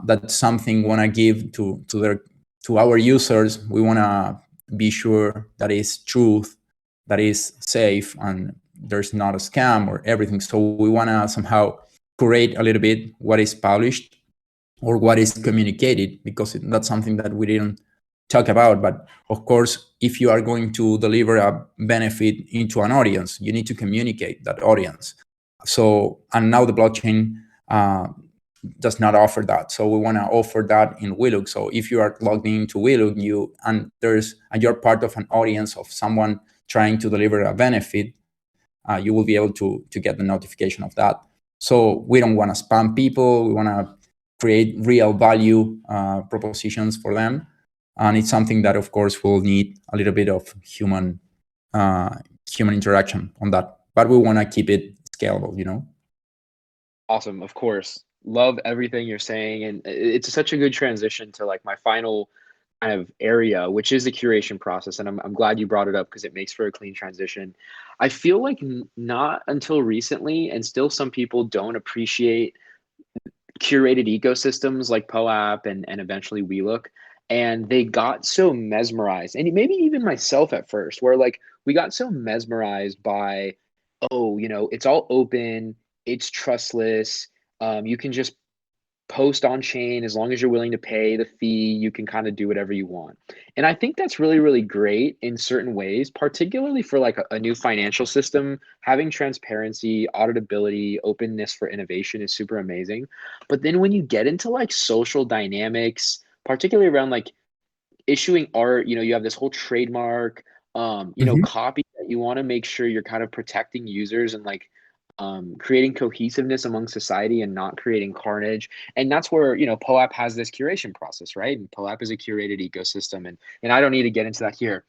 that's something we want to give to our users, we want to be sure that is truth, that is safe, and there's not a scam or everything. So we want to somehow curate a little bit what is published or what is communicated, because that's something that we didn't talk about. But of course, if you are going to deliver a benefit into an audience, you need to communicate that audience. So, and now the blockchain does not offer that. So we want to offer that in WeLook. So if you are logged into WeLook, you're part of an audience of someone trying to deliver a benefit, you will be able to get the notification of that. So we don't want to spam people. We want to create real value propositions for them, and it's something that, of course, will need a little bit of human interaction on that. But we want to keep it scalable. Awesome, of course. Love everything you're saying, and it's such a good transition to like my final kind of area, which is the curation process. And I'm glad you brought it up because it makes for a clean transition. I feel like not until recently, and still some people don't appreciate curated ecosystems like POAP and eventually WeLook. And they got so mesmerized, and maybe even myself at first, where like we got so mesmerized by, oh, it's all open, it's trustless. You can just post on chain as long as you're willing to pay the fee, you can kind of do whatever you want. And I think that's really, really great in certain ways, particularly for like a new financial system. Having transparency, auditability, openness for innovation is super amazing. But then when you get into like social dynamics, particularly around like issuing art, you have this whole trademark, Mhm. copy that you want to make sure you're kind of protecting users and like creating cohesiveness among society and not creating carnage. And that's where, POAP has this curation process, right? And POAP is a curated ecosystem. And I don't need to get into that here.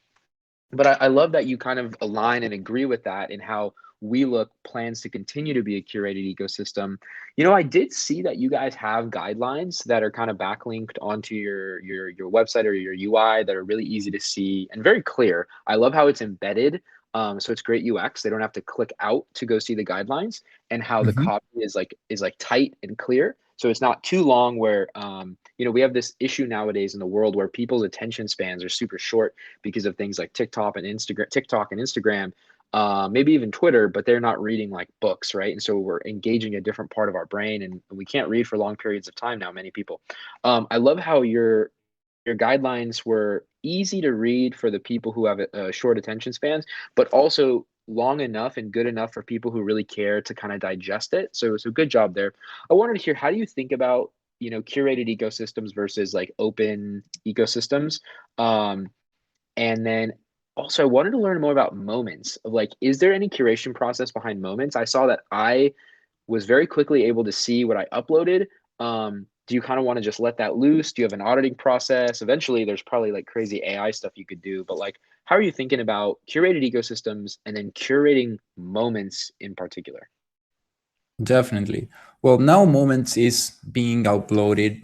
But I love that you kind of align and agree with that and how WeLook plans to continue to be a curated ecosystem. I did see that you guys have guidelines that are kind of backlinked onto your website or your UI that are really easy to see and very clear. I love how it's embedded. So it's great UX. They don't have to click out to go see the guidelines, and how the Mhm. copy is like tight and clear. So it's not too long where we have this issue nowadays in the world where people's attention spans are super short because of things like TikTok and Instagram, maybe even Twitter, but they're not reading like books, right? And so we're engaging a different part of our brain, and we can't read for long periods of time now. Many people. I love how your guidelines were easy to read for the people who have short attention spans, but also long enough and good enough for people who really care to kind of digest it. So good job there. I wanted to hear, how do you think about curated ecosystems versus like open ecosystems? Um, and then also, I wanted to learn more about moments. Of like, is there any curation process behind moments? I saw that I was very quickly able to see what I uploaded. Do you kind of want to just let that loose? Do you have an auditing process? Eventually, there's probably like crazy AI stuff you could do, but like, how are you thinking about curated ecosystems and then curating moments in particular? Definitely. Well, now Moments is being uploaded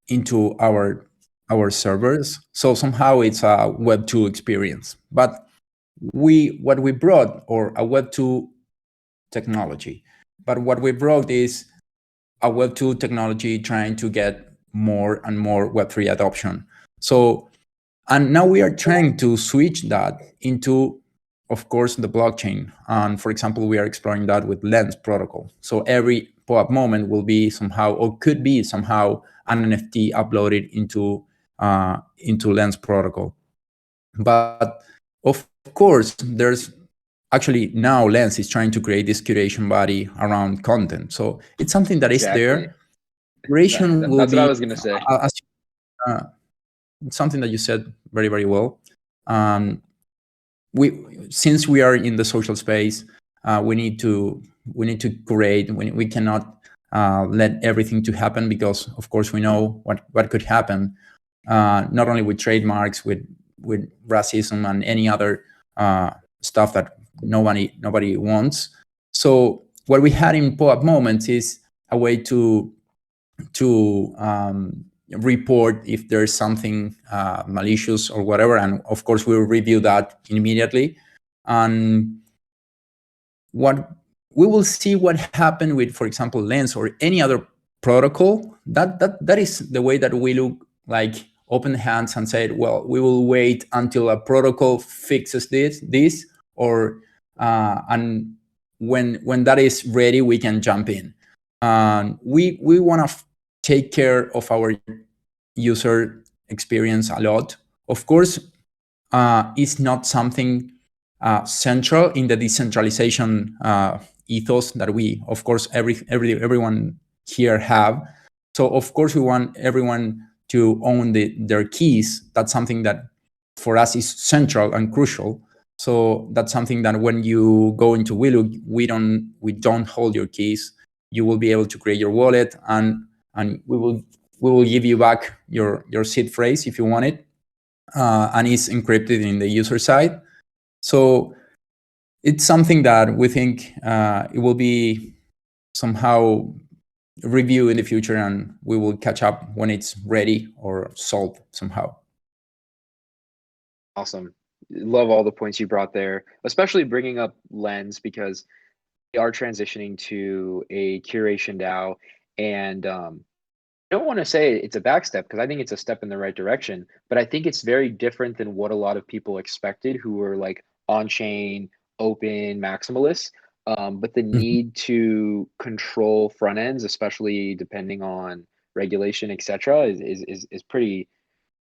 into our servers, so somehow it's a Web 2 experience. But what we brought, or a Web 2 technology, but what we brought is a Web 2 technology trying to get more and more Web 3 adoption. So, and now we are trying to switch that into, of course, the blockchain. And for example, we are exploring that with Lens protocol. So every POAP moment will be somehow, or could be somehow, an NFT uploaded into Lens protocol. But of course, there's actually now Lens is trying to create this curation body around content. So it's something that is Exactly. there. Curation will That's what I be, was gonna say. as uh, something that you said very, very well. Um, we Since we are in the social space, we need to create. We cannot let everything to happen, because of course we know what could happen, not only with trademarks, with racism and any other stuff that nobody wants. So what we had in POAP moments is a way to report if there's something malicious or whatever, and of course we will review that immediately. And what we will see what happened with, for example, Lens or any other protocol. That is the way that we look, like open hands and said, well, we will wait until a protocol fixes this, or and when that is ready, we can jump in. We want to take care of our user experience a lot. Of course, is not something central in the decentralization ethos that we, of course, everyone here have. So of course we want everyone to own their keys. That's something that for us is central and crucial. So that's something that when you go into WeLook, we don't hold your keys. You will be able to create your wallet, and we will give you back your seed phrase if you want it, and it's encrypted in the user side. So it's something that we think it will be somehow reviewed in the future, and we will catch up when it's ready or solved somehow. Awesome. Love all the points you brought there, especially bringing up Lens because we are transitioning to a curation DAO, and I don't want to say it's a backstep because I think it's a step in the right direction, but I think it's very different than what a lot of people expected who were like on-chain, open maximalists. But the Mhm. need to control front ends, especially depending on regulation, etc., is pretty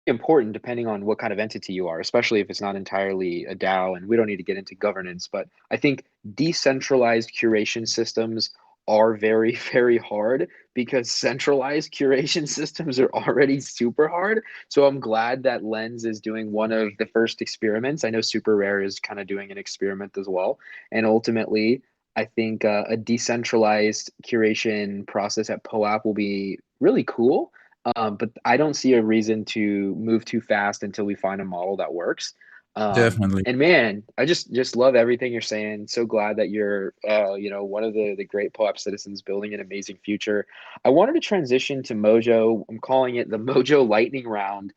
important depending on what kind of entity you are, especially if it's not entirely a DAO. And we don't need to get into governance, but I think decentralized curation systems are very, very hard because centralized curation systems are already super hard. So I'm glad that Lens is doing one of the first experiments. I know Super Rare is kind of doing an experiment as well. And ultimately, I think a decentralized curation process at POAP will be really cool, but I don't see a reason to move too fast until we find a model that works. Definitely. And man, I just love everything you're saying. So glad that you're, one of the great POAP citizens building an amazing future. I wanted to transition to Mojo. I'm calling it the Mojo Lightning Round.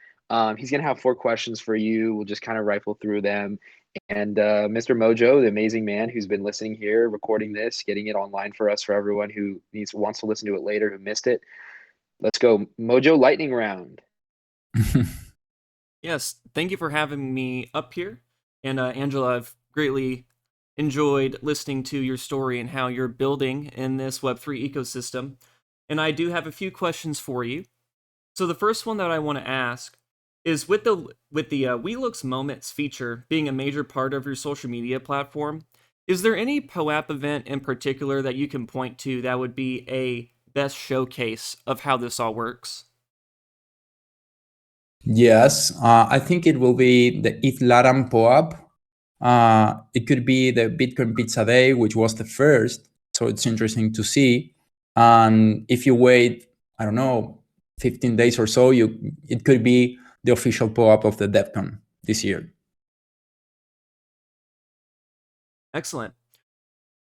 He's gonna have 4 questions for you. We'll just kind of rifle through them. And Mr. Mojo, the amazing man who's been listening here, recording this, getting it online for us, for everyone who wants to listen to it later, who missed it. Let's go, Mojo Lightning Round. Yes, thank you for having me up here. And Angela, I've greatly enjoyed listening to your story and how you're building in this Web3 ecosystem. And I do have a few questions for you. So the first one that I want to ask is with the WeLook's Moments feature being a major part of your social media platform, is there any POAP event in particular that you can point to that would be a best showcase of how this all works? Yes, I think it will be the Itlaram POAP. It could be the Bitcoin Pizza Day, which was the first. So it's interesting to see. And if you wait, I don't know, 15 days or so, it could be the official POAP of the DevCon this year. Excellent.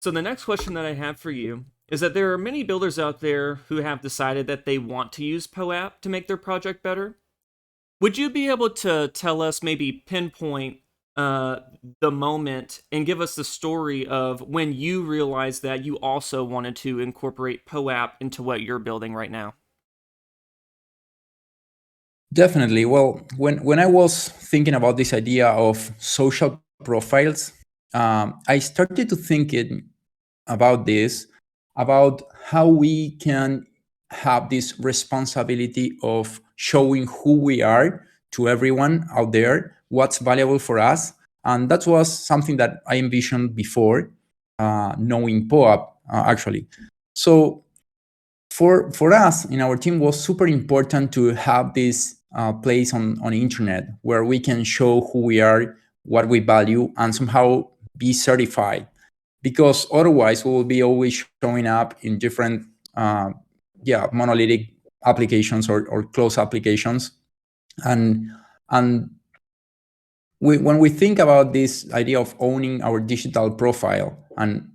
So the next question that I have for you is that there are many builders out there who have decided that they want to use POAP to make their project better. Would you be able to tell us, maybe pinpoint the moment and give us the story of when you realized that you also wanted to incorporate POAP into what you're building right now? Definitely. Well, when I was thinking about this idea of social profiles, I started to thinking about this, about how we can have this responsibility of showing who we are to everyone out there, what's valuable for us. And that was something that I envisioned before knowing POAP, actually. So for us in our team was super important to have this place on internet where we can show who we are, what we value, and somehow be certified, because otherwise we will be always showing up in different monolithic applications or closed applications. And when we think about this idea of owning our digital profile and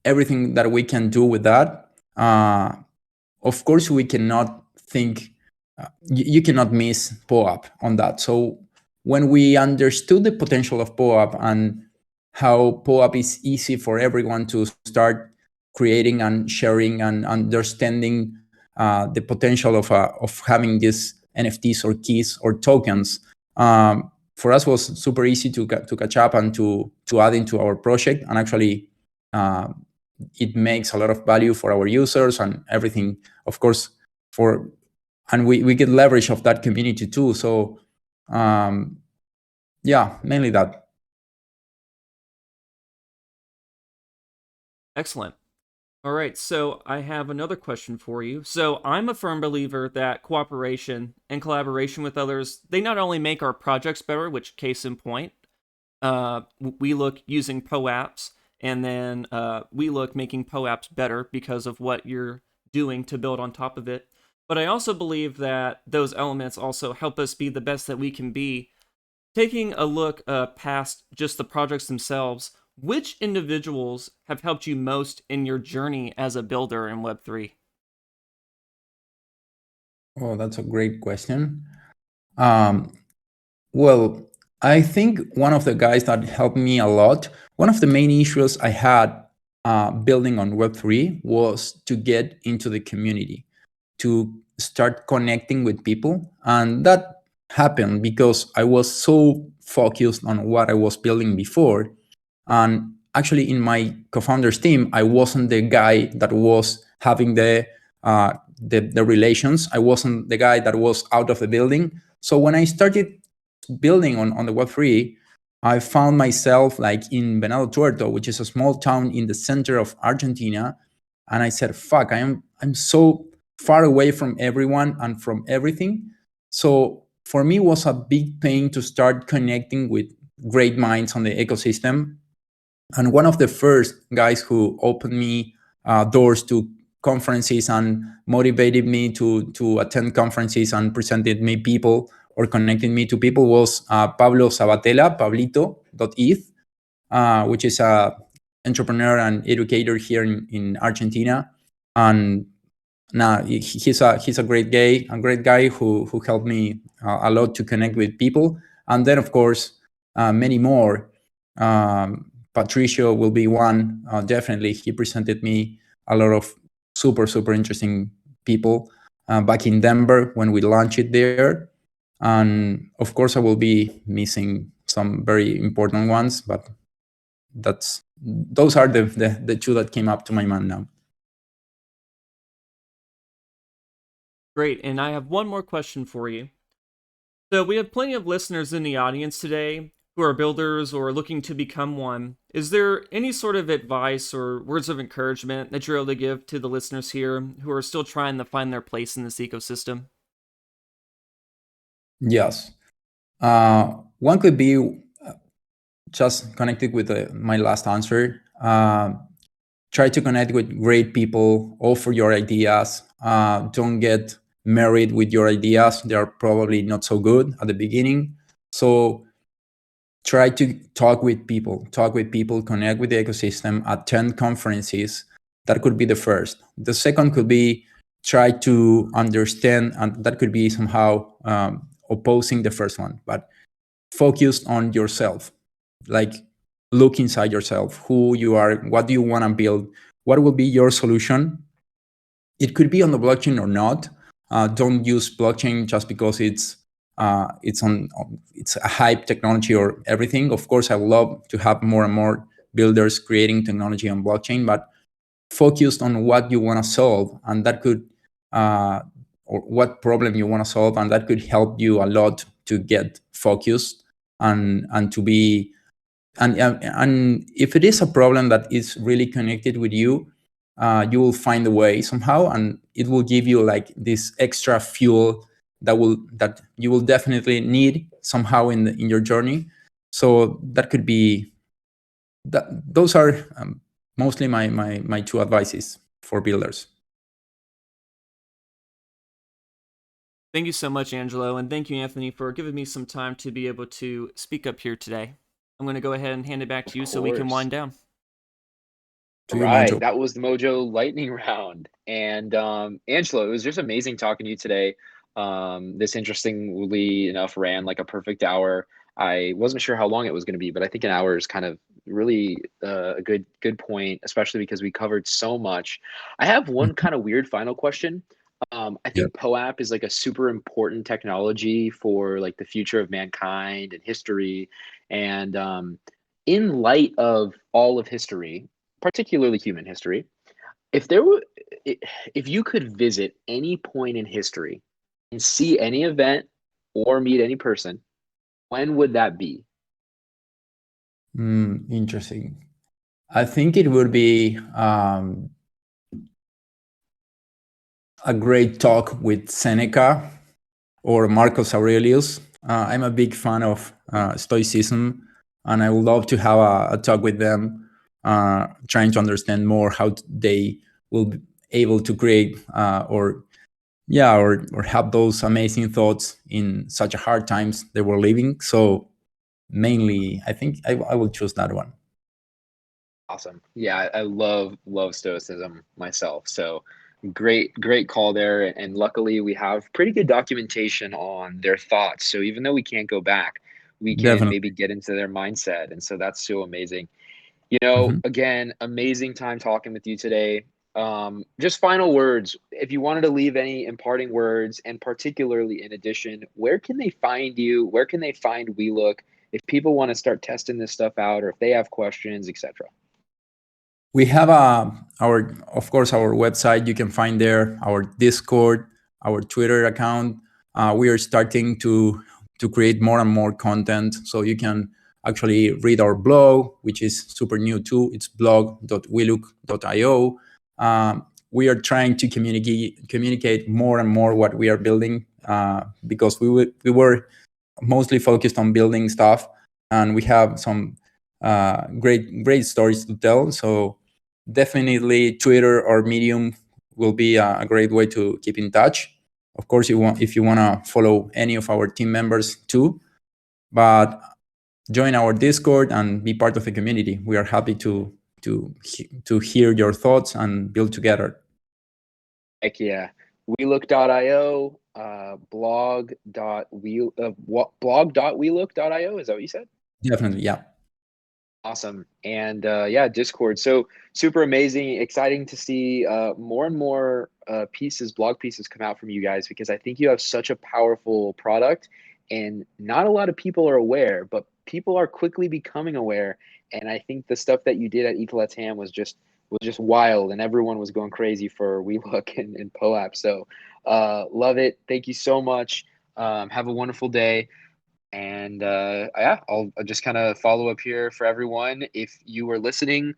everything that we can do with that, of course we cannot think, you cannot miss POAP on that. So when we understood the potential of POAP and how POAP is easy for everyone to start creating and sharing and understanding the potential of having these NFTs or keys or tokens, for us was super easy to catch up and to add into our project. And actually, it makes a lot of value for our users and everything, of course, and we get leverage of that community too. So mainly that. Excellent. All right, so I have another question for you. So I'm a firm believer that cooperation and collaboration with others, they not only make our projects better, which case in point, WeLook using POAPs, and then WeLook making POAPs better because of what you're doing to build on top of it. But I also believe that those elements also help us be the best that we can be. Taking a look past just the projects themselves, which individuals have helped you most in your journey as a builder in Web3? Oh, that's a great question. Well, I think one of the guys that helped me a lot, one of the main issues I had building on Web3 was to get into the community, to start connecting with people. And that happened because I was so focused on what I was building before. And actually, in my co-founders team, I wasn't the guy that was having the relations. I wasn't the guy that was out of the building. So when I started building on the Web3, I found myself like in Venado Tuerto, which is a small town in the center of Argentina. And I said, fuck, I'm so far away from everyone and from everything. So for me, it was a big pain to start connecting with great minds on the ecosystem. And one of the first guys who opened me doors to conferences and motivated me to attend conferences and presented me people or connected me to people was Pablo Sabatella, Pablito.eth, which is a entrepreneur and educator here in Argentina. And now he's a great guy who helped me a lot to connect with people. And then, of course, many more. Patricio will be one. Definitely, he presented me a lot of super interesting people back in Denver when we launched it there. And of course, I will be missing some very important ones, but those are the two that came up to my mind now. Great, and I have one more question for you. So we have plenty of listeners in the audience today who are builders or looking to become one. Is there any sort of advice or words of encouragement that you're able to give to the listeners here who are still trying to find their place in this ecosystem? Yes. One could be just connected with my last answer. Try to connect with great people, offer your ideas. Don't get married with your ideas. They are probably not so good at the beginning. So try to talk with people, connect with the ecosystem, attend conferences. That could be the first. The second could be try to understand, and that could be somehow opposing the first one, but focus on yourself. Like, look inside yourself, who you are, what do you want to build, what will be your solution. It could be on the blockchain or not. Don't use blockchain just because it's a hype technology or everything. Of course, I would love to have more and more builders creating technology on blockchain, but focused on what you want to solve, and that could or what problem you want to solve, and that could help you a lot to get focused and to be and if it is a problem that is really connected with you, you will find a way somehow, and it will give you like this extra fuel that you will definitely need somehow in your journey. So that could be that. Those are mostly my two advices for builders. Thank you so much, Angelo, and thank you, Anthony, for giving me some time to be able to speak up here today. I'm going to go ahead and hand it back to you so we can wind down. Right, that was the Mojo lightning round. And Angelo, it was just amazing talking to you today. This interestingly enough ran like a perfect hour. I wasn't sure how long it was going to be, but I think an hour is kind of really a good point, especially because we covered so much. I have one kind of weird final question. I think POAP is like a super important technology for like the future of mankind and history. And in light of all of history, particularly human history, if you could visit any point in history and see any event or meet any person, when would that be? Interesting. I think it would be a great talk with Seneca or Marcus Aurelius. I'm a big fan of Stoicism, and I would love to have a talk with them, trying to understand more how they will be able to create or have those amazing thoughts in such a hard times they were living. So mainly, I think I will choose that one. Awesome. Yeah, I love Stoicism myself. So great call there. And luckily we have pretty good documentation on their thoughts. So even though we can't go back, we can Definitely. maybe get into their mindset. And so that's so amazing. You know, again, amazing time talking with you today. Just final words. If you wanted to leave any imparting words, and particularly in addition, where can they find you? Where can they find WeLook if people want to start testing this stuff out, or if they have questions, etc.? We have of course, our website. You can find there our Discord, our Twitter account. We are starting to create more and more content, so you can actually read our blog, which is super new too. It's blog.welook.io. We are trying to communicate more and more what we are building, because we were mostly focused on building stuff, and we have some great stories to tell. So definitely Twitter or Medium will be a great way to keep in touch. Of course, if you want to follow any of our team members too, but join our Discord and be part of the community. We are happy to hear your thoughts and build together. Heck yeah. WeLook.io, blog.welook.io. Is that what you said? Definitely, yeah. Awesome. And yeah, Discord. So super amazing, exciting to see more and more blog pieces come out from you guys, because I think you have such a powerful product and not a lot of people are aware, but people are quickly becoming aware. And I think the stuff that you did at ETLATAM was just wild, and everyone was going crazy for WeLook and POAP. So love it. Thank you so much. Have a wonderful day. And yeah, I'll just kind of follow up here for everyone. If you are listening,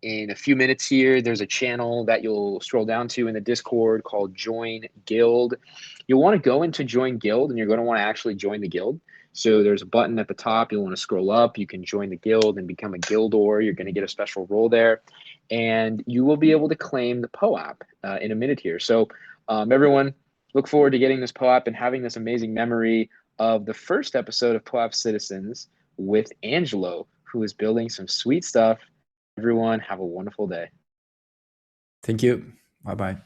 in a few minutes here, there's a channel that you'll scroll down to in the Discord called Join Guild. You'll want to go into Join Guild, and you're going to want to actually join the guild. So there's a button at the top. You'll want to scroll up. You can join the guild and become a guildor. You're going to get a special role there, and you will be able to claim the POAP in a minute here. So everyone, look forward to getting this POAP and having this amazing memory of the first episode of POAP Citizens with Angelo, who is building some sweet stuff. Everyone, have a wonderful day. Thank you. Bye-bye.